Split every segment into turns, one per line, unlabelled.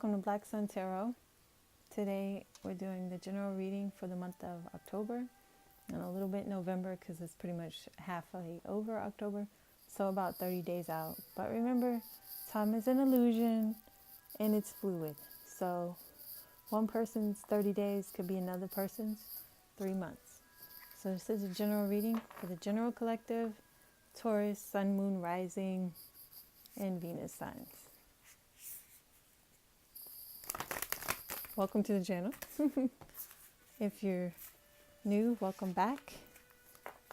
Welcome to Black Sun Tarot. Today we're doing the general reading for the month of October and a little bit November because it's pretty much halfway over October, so about 30 days out. But remember, time is an illusion and it's fluid. So one person's 30 days could be another person's 3 months. So this is a general reading for the general collective, Taurus, Sun, Moon, Rising, and Venus signs. Welcome to the channel. If you're new, welcome back.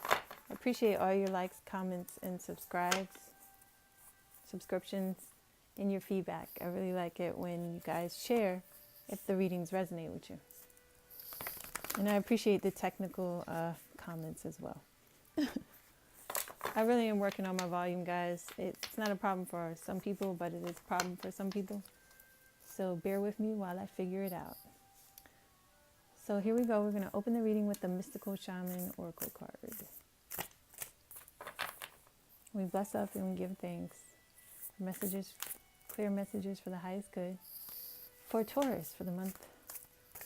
I appreciate all your likes, comments, and subscriptions, and your feedback. I really like it when you guys share if the readings resonate with you. And I appreciate the technical comments as well. I really am working on my volume, guys. It's not a problem for some people, but it is a problem for some people. So bear with me while I figure it out. So here we go. We're going to open the reading with the Mystical Shaman Oracle card. We bless up and we give thanks. Messages, clear messages for the highest good. For Taurus for the month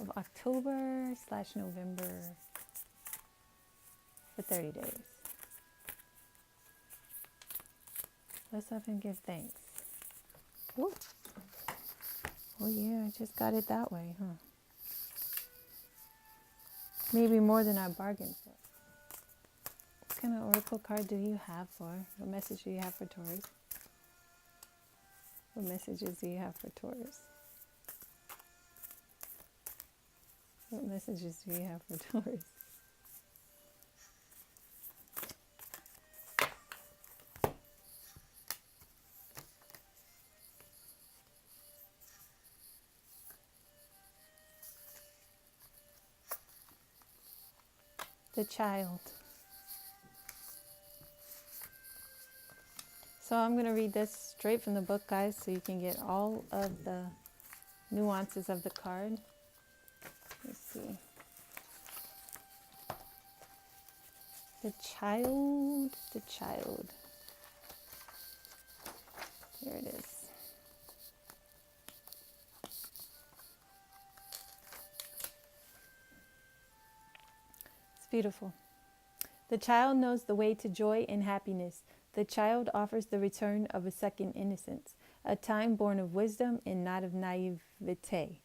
of October/November for 30 days. Bless up and give thanks. Woo. Oh yeah, I just got it that way, huh? Maybe more than I bargained for. What kind of oracle card do you have for? What message do you have for Taurus? What messages do you have for Taurus? What messages do you have for Taurus? The child. So I'm going to read this straight from the book, guys, so you can get all of the nuances of the card. Let's see. The child. Here it is. Beautiful. The child knows the way to joy and happiness. The child offers the return of a second innocence, a time born of wisdom and not of naivete.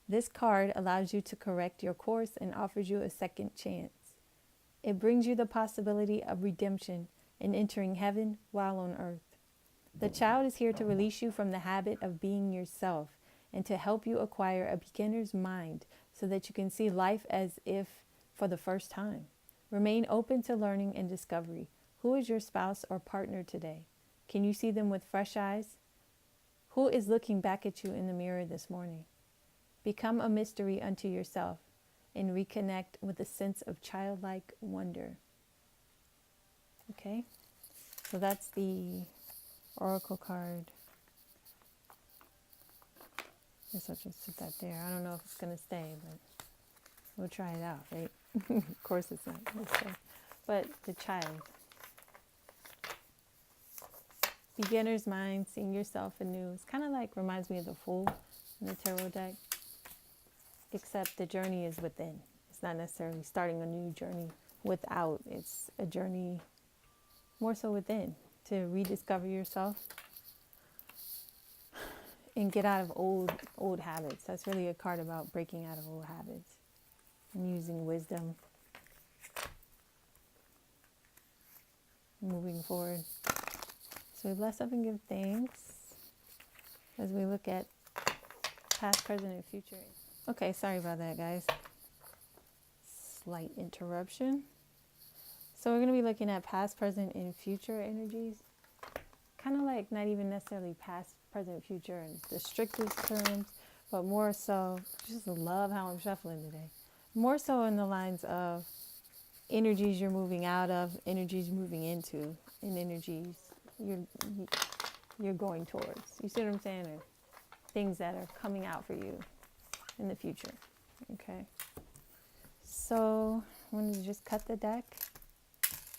This card allows you to correct your course and offers you a second chance. It brings you the possibility of redemption and entering heaven while on earth. The child is here to release you from the habit of being yourself and to help you acquire a beginner's mind so that you can see life as if for the first time. Remain open to learning and discovery. Who is your spouse or partner today? Can you see them with fresh eyes? Who is looking back at you in the mirror this morning? Become a mystery unto yourself and reconnect with a sense of childlike wonder. Okay, so that's the oracle card. I guess I'll just put that there. I don't know if it's going to stay, but we'll try it out, right? Of course it's not going to stay. But the child. Beginner's mind, seeing yourself anew. It's kind of like, reminds me of the Fool in the tarot deck. Except the journey is within. It's not necessarily starting a new journey without. It's a journey more so within. To rediscover yourself. And get out of old habits. That's really a card about breaking out of old habits. And using wisdom. Moving forward. So we bless up and give thanks as we look at past, present, and future. Okay, sorry about that, guys. Slight interruption. So we're going to be looking at past, present, and future energies. Kind of like not even necessarily past, present, future in the strictest terms, but more so, just love how I'm shuffling today. More so in the lines of energies you're moving out of, energies you're moving into, and energies you're going towards. You see what I'm saying? Or things that are coming out for you in the future. Okay. So I'm going to just cut the deck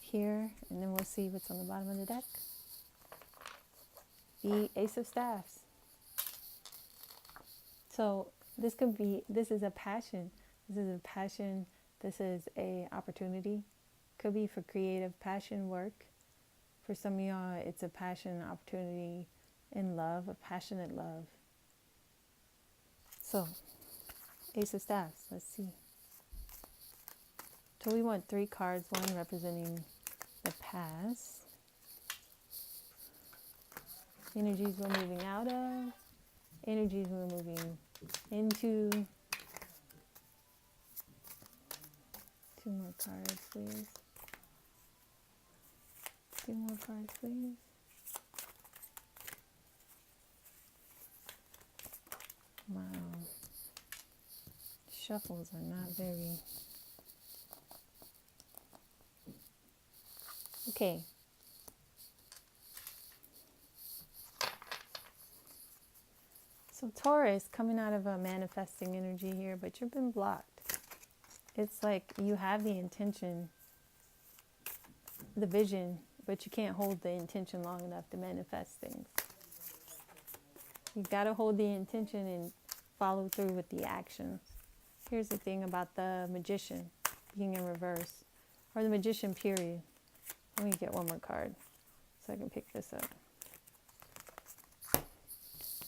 here, and then we'll see what's on the bottom of the deck. The Ace of Staffs. So this is a passion. This is a passion. This is a opportunity. Could be for creative passion work. For some of y'all, it's a passion, opportunity in love, a passionate love. So, Ace of Staffs, let's see. So we want 3 cards, one representing the past, energies we're moving out of, energies we're moving into. 2 more cards, please. 2 more cards, please. Wow. Shuffles are not very... Okay. So Taurus, coming out of a manifesting energy here, but you've been blocked. It's like you have the intention, the vision, but you can't hold the intention long enough to manifest things. You've got to hold the intention and follow through with the actions. Here's the thing about the Magician being in reverse, or the Magician period. Let me get one more card so I can pick this up.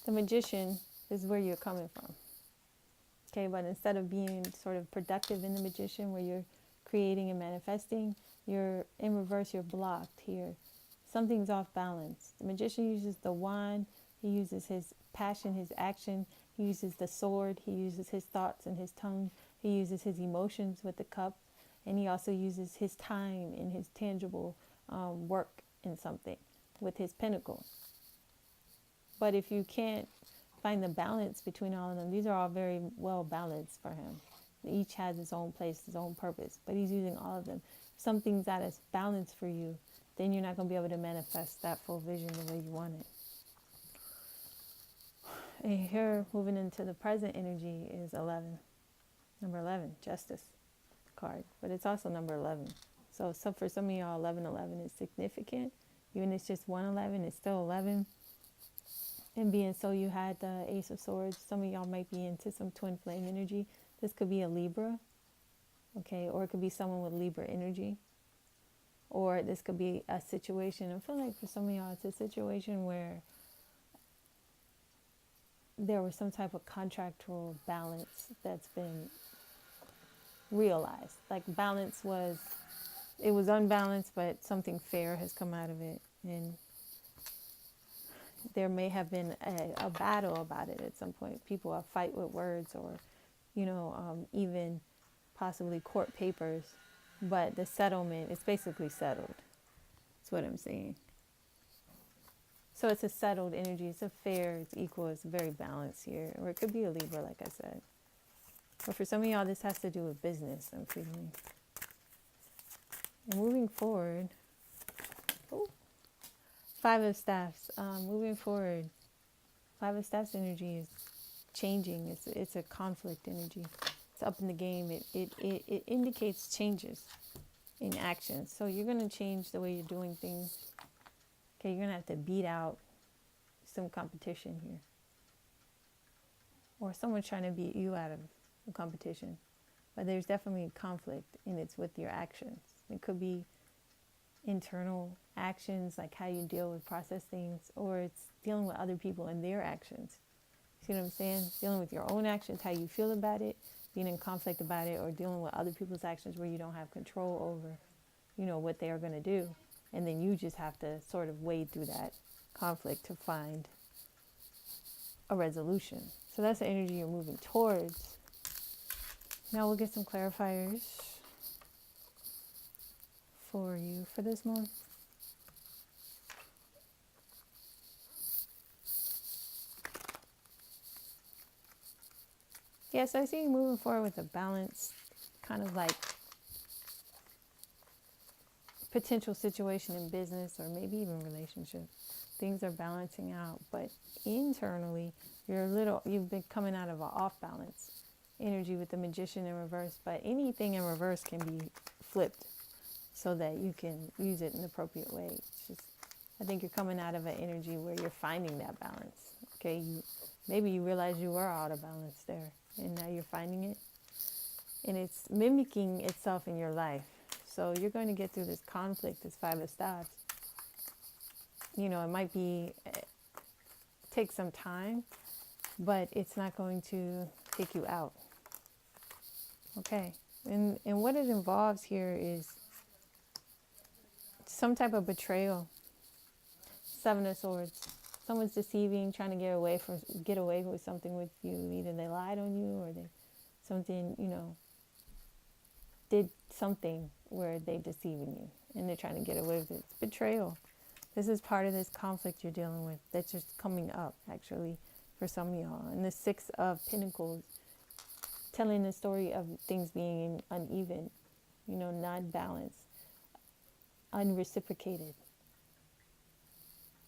The Magician is where you're coming from. Okay, but instead of being sort of productive in the Magician where you're creating and manifesting, you're in reverse, you're blocked here. Something's off balance. The Magician uses the wand, he uses his passion, his action, he uses the sword, he uses his thoughts and his tongue, he uses his emotions with the cup, and he also uses his time and his tangible work in something with his pentacle. But if you can't find the balance between all of them, these are all very well balanced for him. Each has its own place, its own purpose, but he's using all of them. If something's out of balance for you, then you're not going to be able to manifest that full vision the way you want it. And here, moving into the present energy is 11. Number 11, Justice card. But it's also number 11. So for some of y'all, 1111 is significant. Even if it's just 111, it's still 11. And being so you had the Ace of Swords, some of y'all might be into some twin flame energy. This could be a Libra, okay? Or it could be someone with Libra energy. Or this could be a situation, I feel like for some of y'all, it's a situation where there was some type of contractual balance that's been realized. Like balance was, it was unbalanced, but something fair has come out of it. And there may have been a battle about it at some point. People are fight with words or, even possibly court papers. But the settlement, it's basically settled. That's what I'm saying. So it's a settled energy. It's a fair, it's equal, it's very balanced here. Or it could be a Libra, like I said. But for some of y'all, this has to do with business, I'm feeling. And moving forward, 5 of Staffs. Moving forward, 5 of Staffs energy is changing. It's a conflict energy. It's up in the game. It indicates changes in actions. So you're going to change the way you're doing things. Okay, you're going to have to beat out some competition here. Or someone's trying to beat you out of the competition. But there's definitely conflict, and it's with your actions. It could be internal actions, like how you deal with process things, or it's dealing with other people and their actions. See what I'm saying? Dealing with your own actions, how you feel about it, being in conflict about it, or dealing with other people's actions where you don't have control over, what they are going to do. And then you just have to sort of wade through that conflict to find a resolution. So that's the energy you're moving towards. Now we'll get some clarifiers for you for this month. Yeah, so I see you moving forward with a balanced kind of like potential situation in business or maybe even relationship. Things are balancing out, but internally you've been coming out of an off balance energy with the Magician in reverse, but anything in reverse can be flipped so that you can use it in an appropriate way. It's just, I think you're coming out of an energy where you're finding that balance. Okay, Maybe you realize you were out of balance there, and now you're finding it, and it's mimicking itself in your life. So you're going to get through this conflict, this Five of Staves. You know, it might take some time, but it's not going to take you out. Okay. And what it involves here is some type of betrayal. Seven of Swords. Someone's deceiving, trying to get away with something with you. Either they lied on you, or did something where they deceiving you, and they're trying to get away with it. It's betrayal. This is part of this conflict you're dealing with that's just coming up, actually, for some of y'all. And the Six of Pentacles, telling the story of things being uneven, not balanced, unreciprocated.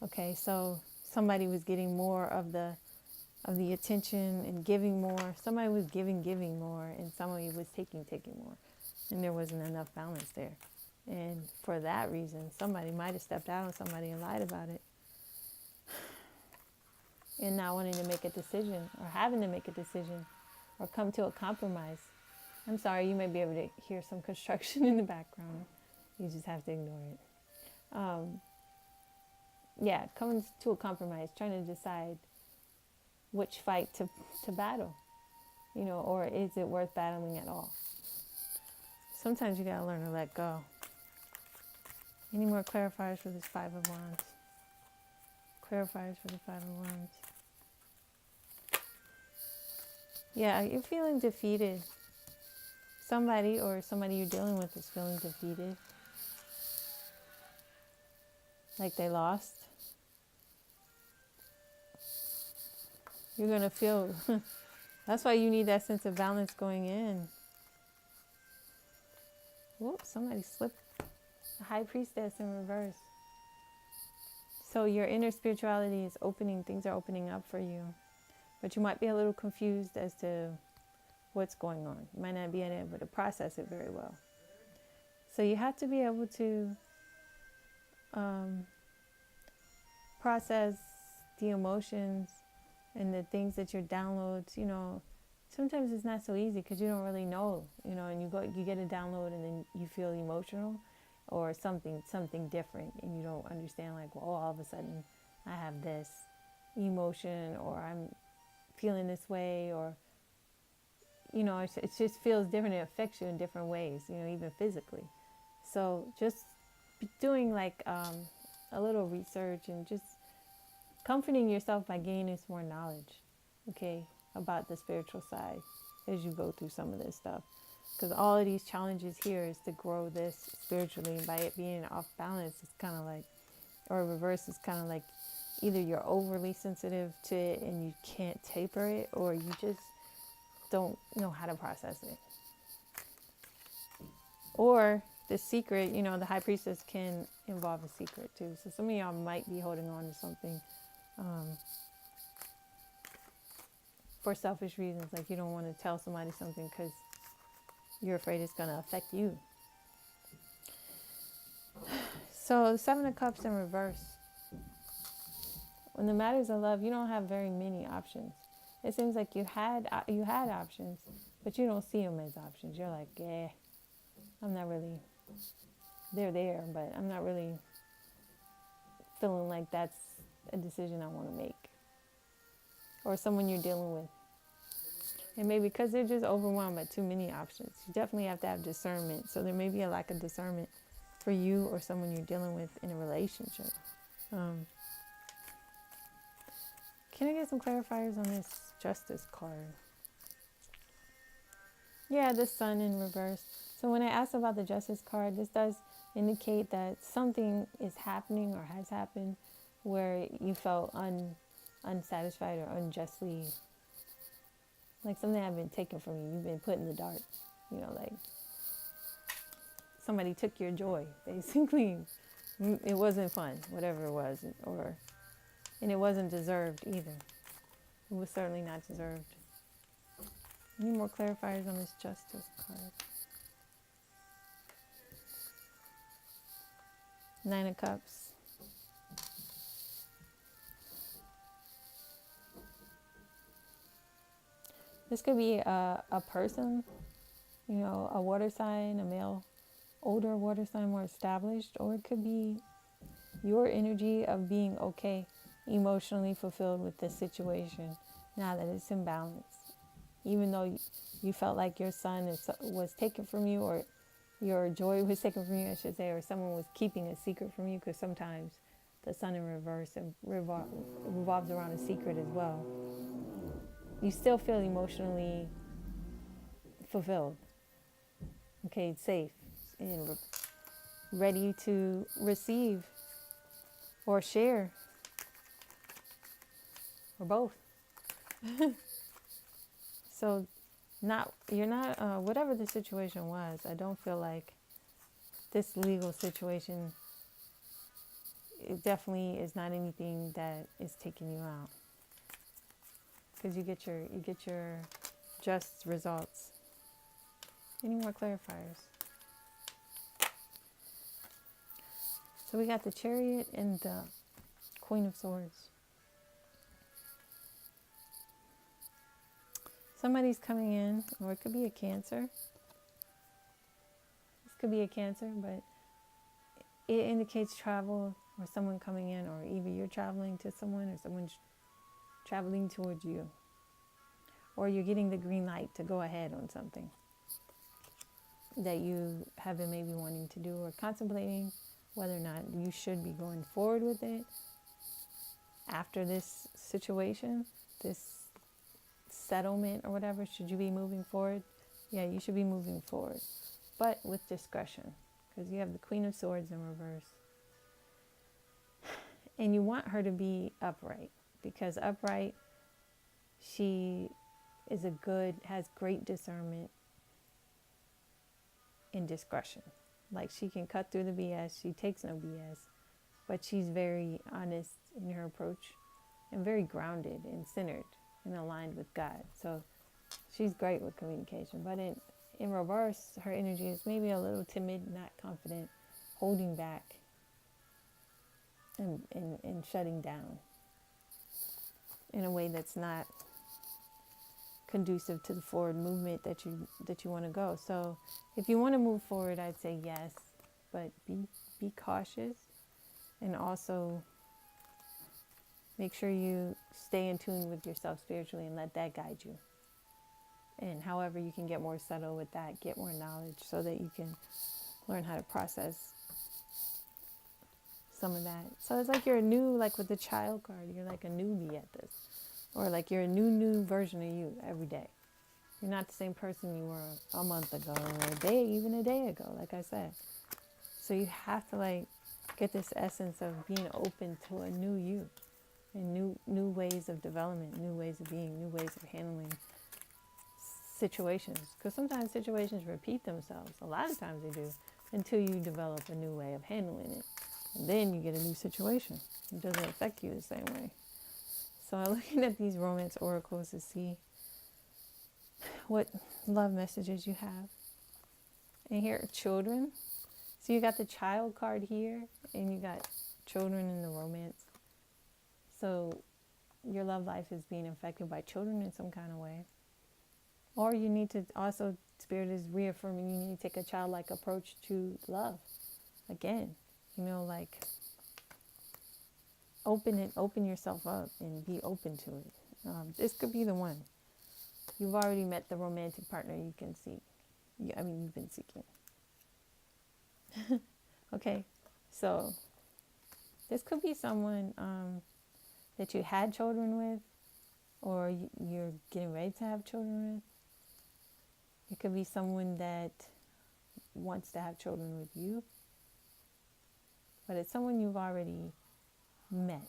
Okay, so somebody was getting more of the attention and giving more. Somebody was giving more, and somebody was taking more. And there wasn't enough balance there. And for that reason, somebody might have stepped out on somebody and lied about it. And not wanting to make a decision, or having to make a decision, or come to a compromise. I'm sorry, you may be able to hear some construction in the background. You just have to ignore it. Coming to a compromise, trying to decide which fight to battle, or is it worth battling at all? Sometimes you gotta learn to let go. Any more clarifiers for this Five of Wands? Clarifiers for the Five of Wands. Yeah, you're feeling defeated. Somebody you're dealing with is feeling defeated. Like they lost. You're going to feel, that's why you need that sense of balance going in. Whoops, somebody slipped. The High Priestess in reverse. So your inner spirituality is opening, things are opening up for you. But you might be a little confused as to what's going on. You might not be able to process it very well. So you have to be able to process the emotions and the things that your downloads, sometimes it's not so easy because you don't really know, and you get a download and then you feel emotional or something different, and you don't understand, like, well, all of a sudden I have this emotion, or I'm feeling this way, or it just feels different. It affects you in different ways, even physically. So just doing like a little research and just comforting yourself by gaining some more knowledge, okay, about the spiritual side as you go through some of this stuff. Because all of these challenges here is to grow this spiritually. And by it being off balance, it's kind of like, or reverse, it's kind of like either you're overly sensitive to it and you can't taper it, or you just don't know how to process it. Or the secret, the High Priestess can involve a secret too. So some of y'all might be holding on to something for selfish reasons. Like you don't want to tell somebody something because you're afraid it's going to affect you. So Seven of Cups in reverse. When the matters of love, you don't have very many options. It seems like you had options, but you don't see them as options. You're like, yeah, I'm not really, they're there, but I'm not really feeling like that's a decision I want to make. Or someone you're dealing with. And maybe because they're just overwhelmed by too many options. You definitely have to have discernment. So there may be a lack of discernment for you or someone you're dealing with in a relationship. Can I get some clarifiers on this Justice card? Yeah, the Sun in reverse. So when I asked about the Justice card, this does indicate that something is happening or has happened where you felt unsatisfied or unjustly, like something had been taken from you. You've been put in the dark. Like somebody took your joy, basically. It wasn't fun, whatever it was, and it wasn't deserved either. It was certainly not deserved. Any more clarifiers on this Justice card? Nine of Cups. This could be a person, a water sign, a male, older water sign, more established, or it could be your energy of being okay, emotionally fulfilled with this situation now that it's in balance. Even though you felt like your son was taken from you, or your joy was taken from you, I should say, or someone was keeping a secret from you, because sometimes the sun in reverse and revolves around a secret as well. You still feel emotionally fulfilled, okay, safe, and ready to receive or share, or both. So you're not whatever the situation was, I don't feel like this legal situation, it definitely is not anything that is taking you out, because you get your just results. Any more clarifiers? So we got the Chariot and the Queen of Swords. Somebody's coming in, or it could be a Cancer. This could be a Cancer, but it indicates travel, or someone coming in, or either you're traveling to someone or someone's traveling towards you, or you're getting the green light to go ahead on something that you have been maybe wanting to do, or contemplating whether or not you should be going forward with it after this situation, this settlement or whatever. Should you be moving forward? Yeah, you should be moving forward, but with discretion, because you have the Queen of Swords in reverse. And you want her to be upright, because upright, she has great discernment and discretion. Like, she can cut through the BS. She takes no BS, but she's very honest in her approach, and very grounded and centered and aligned with God. So she's great with communication. But in reverse, her energy is maybe a little timid, not confident, holding back, and shutting down in a way that's not conducive to the forward movement that you want to go. So if you want to move forward, I'd say yes, but be cautious, and also make sure you stay in tune with yourself spiritually and let that guide you. And however you can get more subtle with that, get more knowledge, so that you can learn how to process some of that. So it's like you're like with the Child card, you're like a newbie at this. Or like you're a new version of you every day. You're not the same person you were a month ago, or even a day ago, like I said. So you have to get this essence of being open to a new you, and new ways of development, new ways of being, new ways of handling situations. Because sometimes situations repeat themselves. A lot of times they do, until you develop a new way of handling it. And then you get a new situation. It doesn't affect you the same way. So I'm looking at these romance oracles to see what love messages you have. And here are children. So you got the Child card here, and you got children in the romance. So your love life is being affected by children in some kind of way. Or you need to also, Spirit is reaffirming, you need to take a childlike approach to love. Again, open yourself up and be open to it. This could be the one. You've already met the romantic partner you can seek. You've been seeking. Okay, so this could be someone that you had children with, or you're getting ready to have children with. It could be someone that wants to have children with you, but it's someone you've already met,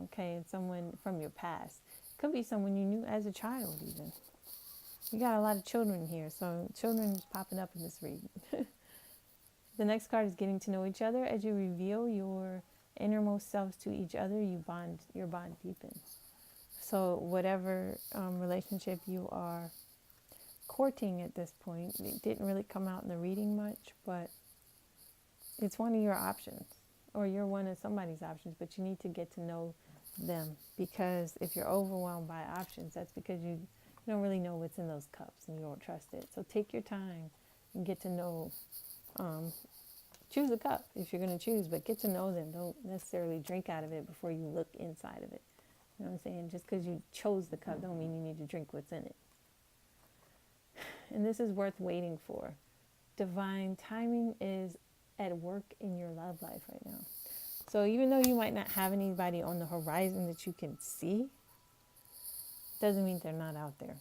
okay? It's someone from your past. It could be someone you knew as a child even. You got a lot of children here, so children is popping up in this reading. The next card is getting to know each other. As you reveal your innermost selves to each other, your bond deepens. So whatever relationship you are courting at this point, it didn't really come out in the reading much, but it's one of your options, or you're one of somebody's options, but you need to get to know them, because if you're overwhelmed by options, that's because You don't really know what's in those cups and you don't trust it. So take your time and get to know, choose a cup if you're going to choose, but get to know them. Don't necessarily drink out of it before you look inside of it. You know what I'm saying? Just because you chose the cup don't mean you need to drink what's in it. And this is worth waiting for. Divine timing is at work in your love life right now. So even though you might not have anybody on the horizon that you can see, doesn't mean they're not out there.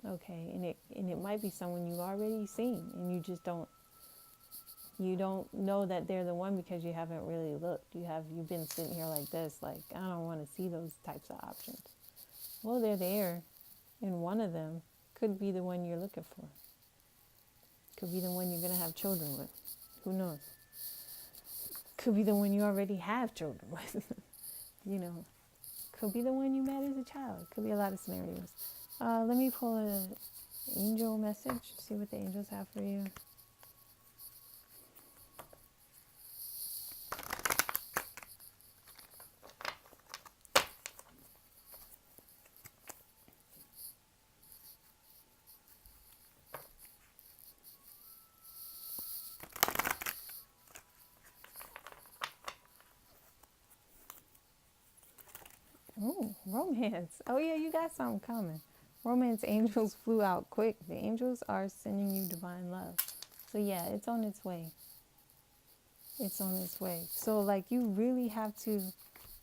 Okay, and it might be someone you already seen, and you just don't know that they're the one because you haven't really looked. You've been sitting here like this, like, I don't want to see those types of options. Well, they're there, and one of them could be the one you're looking for. Could be the one you're gonna have children with. Who knows? Could be the one you already have children with. You know, could be the one you met as a child. Could be a lot of scenarios. Let me pull an angel message, see what the angels have for you. Ooh, romance. Oh yeah, you got something coming. Romance angels flew out quick. The angels are sending you divine love. So yeah, it's on its way. It's on its way. So like you really have to,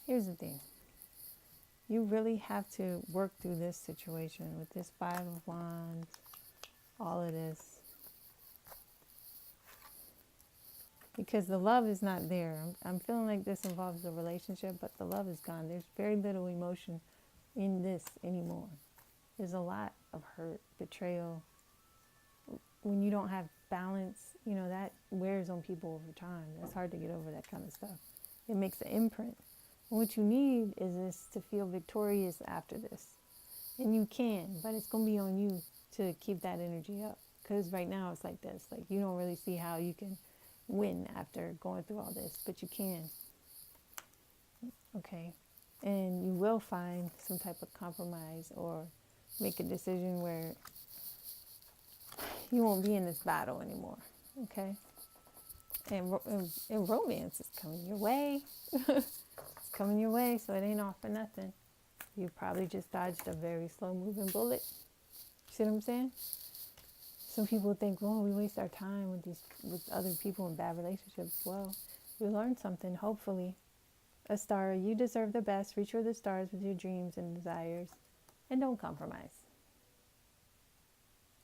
here's the thing. You really have to work through this situation with this 5 of Wands, all of this. Because the love is not there. I'm feeling like this involves the relationship, but the love is gone. There's very little emotion in this anymore. There's a lot of hurt, betrayal. When you don't have balance, you know, that wears on people over time. It's hard to get over that kind of stuff. It makes an imprint. And what you need is this to feel victorious after this. And you can, but it's going to be on you to keep that energy up. Because right now it's like this. Like you don't really see how you can win after going through all this, but you can. Okay. And you will find some type of compromise or make a decision where you won't be in this battle anymore. Okay. And romance is coming your way. It's coming your way, so it ain't all for nothing. You probably just dodged a very slow moving bullet. See what I'm saying? Some people think, well, we waste our time with other people in bad relationships. Well, you learned something, hopefully. A star, you deserve the best. Reach for the stars with your dreams and desires. And don't compromise.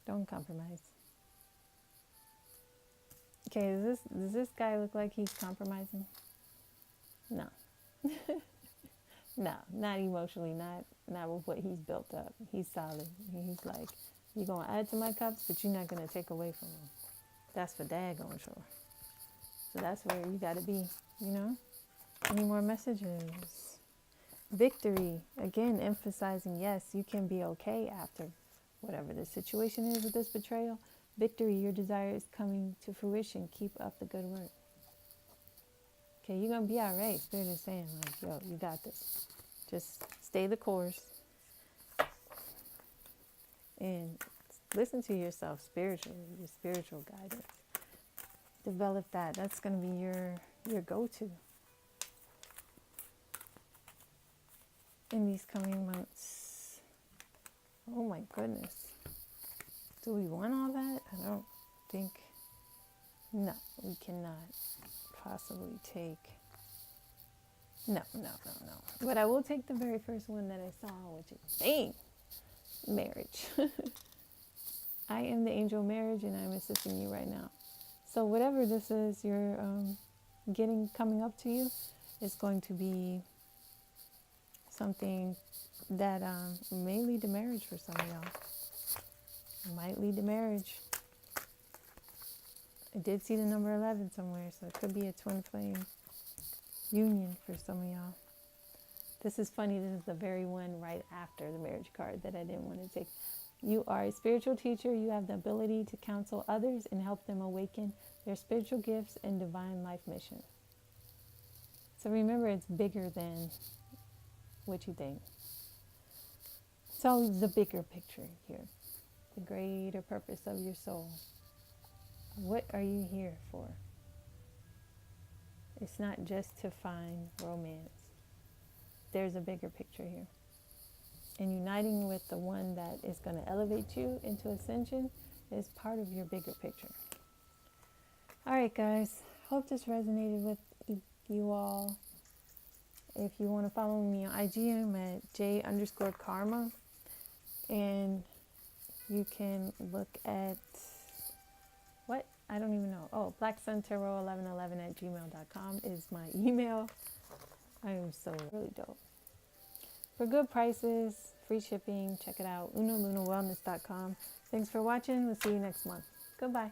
Don't compromise. Okay, does this guy look like he's compromising? No. No, not emotionally, not with what he's built up. He's solid. He's like, you're going to add to my cups, but you're not going to take away from them. That's for daggone sure. So that's where you got to be, you know? Any more messages? Victory. Again, emphasizing, yes, you can be okay after whatever the situation is with this betrayal. Victory, your desire is coming to fruition. Keep up the good work. Okay, you're going to be all right. Spirit is saying, like, yo, you got this. Just stay the course. And listen to yourself spiritually, your spiritual guidance. Develop that. That's going to be your go-to in these coming months. Oh my goodness. Do we want all that? I don't think. No, we cannot possibly take. No. But I will take the very first one that I saw, which is bang, marriage. I am the angel of marriage, and I'm assisting you right now. So whatever this is you're coming up to you, is going to be something that may lead to marriage for some of y'all. It might lead to marriage. I did see the number 11 somewhere, so it could be a twin flame union for some of y'all. This is funny. This is the very one right after the marriage card that I didn't want to take. You are a spiritual teacher. You have the ability to counsel others and help them awaken their spiritual gifts and divine life mission. So remember, it's bigger than what you think. So the bigger picture here, the greater purpose of your soul. What are you here for? It's not just to find romance. There's a bigger picture here. And uniting with the one that is going to elevate you into ascension is part of your bigger picture. All right, guys. Hope this resonated with you all. If you want to follow me on IG, I'm at J_Kharma. And you can look at what? I don't even know. Oh, blacksuntarot1111@gmail.com is my email. I am so really dope. For good prices, free shipping, check it out. unalunawellness.com. Thanks for watching. We'll see you next month. Goodbye.